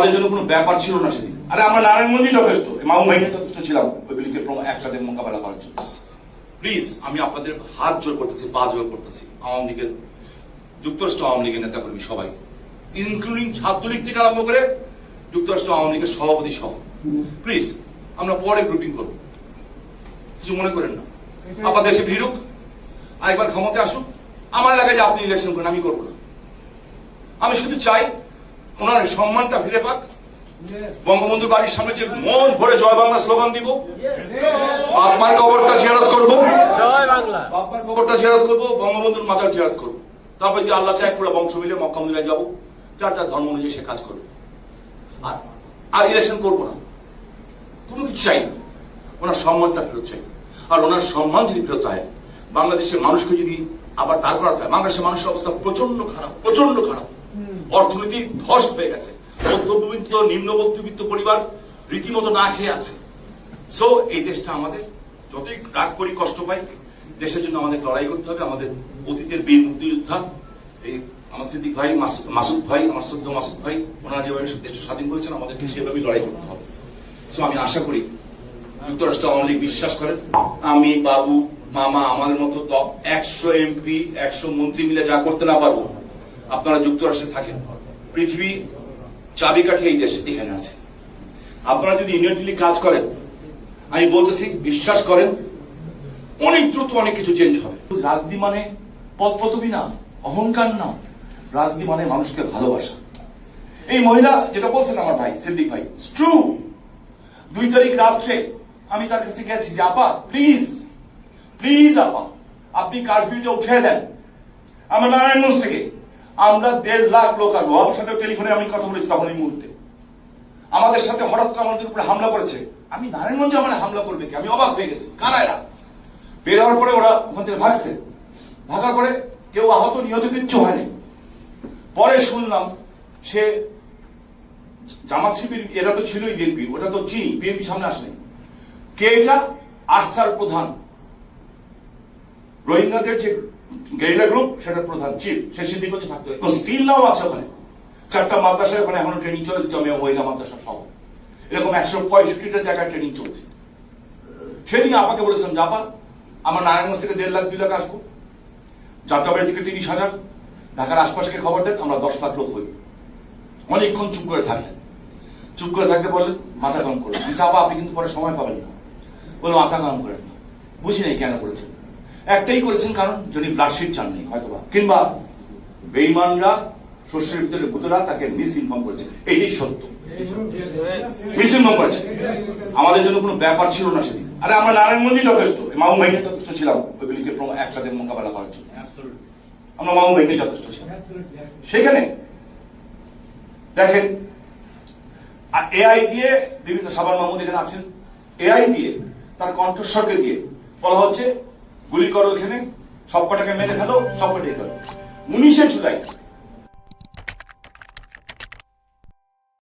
আমাদের জন্য কোনো ব্যাপার ছিল না সেদিন। আরে আমরা নারায়ণগঞ্জই যথেষ্ট, মামু ভাইকে যথেষ্ট ছিলাম ওই বিলকে একসাথে মোকাবেলা করার জন্য। প্লিজ আমি আপনাদের হাত জোর করতেছি, পা জোর করতেছি, আওয়ামী লীগের, যুক্তরাষ্ট্র আওয়ামী লীগের নেতাকর্মী সবাই, ইনক্লুডিং ছাত্রলীগ থেকে আরম্ভ করে যুক্তরাষ্ট্র আওয়ামী লীগের সভাপতি সহ, প্লিজ আমরা পরে গ্রুপিং করব, কিছু মনে করেন না। আপনার দেশে ভিড়ুক, আরেকবার ক্ষমতা আসুক, আমার এলাকায় যে আপনি ইলেকশন করেন আমি করবো না। আমি শুধু চাই ওনার সম্মানটা ফিরে পাক। বঙ্গবন্ধুর বাড়ির সামনে যে মন ভরে জয় বাংলা স্লোগান দিব, বাপমার কবরটা জিয়ারত করবো, বাপমার কবরটা জিয়ারত করবো, বঙ্গবন্ধুর মাজার জিয়ারত করবো, তারপর যদি আল্লাহ চায় পুরো বংশ মিলে মক্কা মদিনায় যাবো, যার যার ধর্ম অনুযায়ী সে কাজ করবে। আর ইলেকশন করবো না, কোনো কিছু চাই না, ওনার সম্মানটা ফেরত চাই। আর ওনার সম্মান যদি ফেরত হয়, বাংলাদেশের মানুষকে যদি আবার দাঁড় করাতে হয়, বাংলাদেশের মানুষের অবস্থা প্রচন্ড খারাপ, প্রচন্ড খারাপ, অর্থনীতি ধস হয়ে গেছে, মধ্যবিত্ত নিম্ন মধ্যবিত্ত পরিবার রীতিমতো না খেয়ে আছে। সো এই দেশটা আমাদের, যতই রাগ করি কষ্ট পাই, দেশের জন্য আমাদের লড়াই করতে হবে। আমাদের অতীতের বীর মুক্তিযোদ্ধা এই আমার সিদ্দিক ভাই, মাসুদ ভাই, আমার শ্রদ্ধেয় মাসুদ ভাই, ওনারা যেভাবে দেশটা স্বাধীন করেছেন, আমাদেরকে সেভাবেই লড়াই করতে হবে। সো আমি আশা করি যুক্তরাষ্ট্র আওয়ামী লীগ বিশ্বাস করেন, আমি, বাবু, মামা, আমাদের মতো 100 এমপি 100 মন্ত্রী মিলে যা করতে না পারবো, আপনারা যুক্তরাষ্ট্রে থাকেন, পৃথিবী চাবিকাঠি এই দেশে এখানে আছে। আপনারা যদি ইউনিটলি কাজ করেন, আমি বলতেছি বিশ্বাস করেন, অনেক দ্রুত অনেক কিছু চেঞ্জ হবে। রাজনীতি মানে পদপদবি না, অহংকার না, রাজনীতি মানে মানুষকে ভালোবাসা। এই মহিলা যেটা বলছেন আমার ভাই সিদ্দিক ভাই, ট্রু। 2 তারিখ রাত্রে আমি তার কাছে গেছি যে আপা প্লিজ প্লিজ আপা আপনি কারফিউটা উঠে দেন। আমরা নারায়ণগঞ্জ থেকে আমরা 1.5 লাখ লোক আসবো। আমার সাথে টেলিফোনে আমি কথা বলেছি তখন এই মুহূর্তে। আমাদের সাথে হঠাৎ করে আমাদের উপরে হামলা করেছে। আমি নারায়ণগঞ্জে আমার হামলা করবে কি, আমি অবাক হয়ে গেছি। কারা এরা? বের হওয়ার পরে ওরা ওখান থেকে ভাগছে, ভাগার পরে কেউ আহত নিহত কিচ্ছু হয়নি। পরে শুনলাম সে জামাত শিবির, এরা তো ছিলই বিএনপি, ওটা তো চিনি, বিএনপি সামনে আসেনি। কে এটা? আরসার প্রধান, রোহিঙ্গাদের যে গেরিলা গ্রুপ সেটার প্রধান চিফ, সে সিদ্দিকগঞ্জে থাকতে হয়। স্টিল নাও আছে ওখানে, 4টা মাদ্রাসায় ওখানে এখনো ট্রেনিং চলে, জামিয়া মহিলা মাদ্রাসা সহ এরকম 165টা জায়গায় ট্রেনিং চলছে। সেদিন আপাকে বলেছিলাম যে আপা আমার নারায়ণগঞ্জ থেকে 1.5 লাখ 2 লাখ আসবো, যাত্রাবাড়ি থেকে 30,000, ঢাকার আশপাশকে খবর দেন, আমরা 10 লাখ লোক হই। অনেকক্ষণ চুপ করে থাকলেন, চুপ করে থাকতে বললেন মাথা গরম করলেন। আপা আপনি কিন্তু পরে সময় পাবেন না। বললো মাথা গরম করেন না, বুঝি নাই কেন করেছেন। একটাই করেছেন কারণ যদি ব্লাডশিট চান নেই হয়তোবা, কিংবা বেঈমানরা শস্যের ভিতরে ভূতরা তাকে মিস ইনফর্ম করেছে। এটাই সত্য, মিস ইনফর্ম করেছে। আমাদের জন্য কোনো ব্যাপার ছিল না সেদিন। আরে আমরা নারায়ণগঞ্জই যথেষ্ট, মামু ভাইকে যথেষ্ট ছিলাম ওই বিলকে একসাথে মোকাবেলা করার জন্য। আমরা মামু ভাইকে যথেষ্ট ছিলাম সেখানে। দেখেন এআই দিয়ে বিভিন্ন সাবান মাহমুদ এখানে আছেন, এআই দিয়ে তার কণ্ঠস্বরকে দিয়ে বলা হচ্ছে গুলি করো, এখানে সব কটাকে মেরে ফেলো, সব কটাই করো। 19শে জুলাই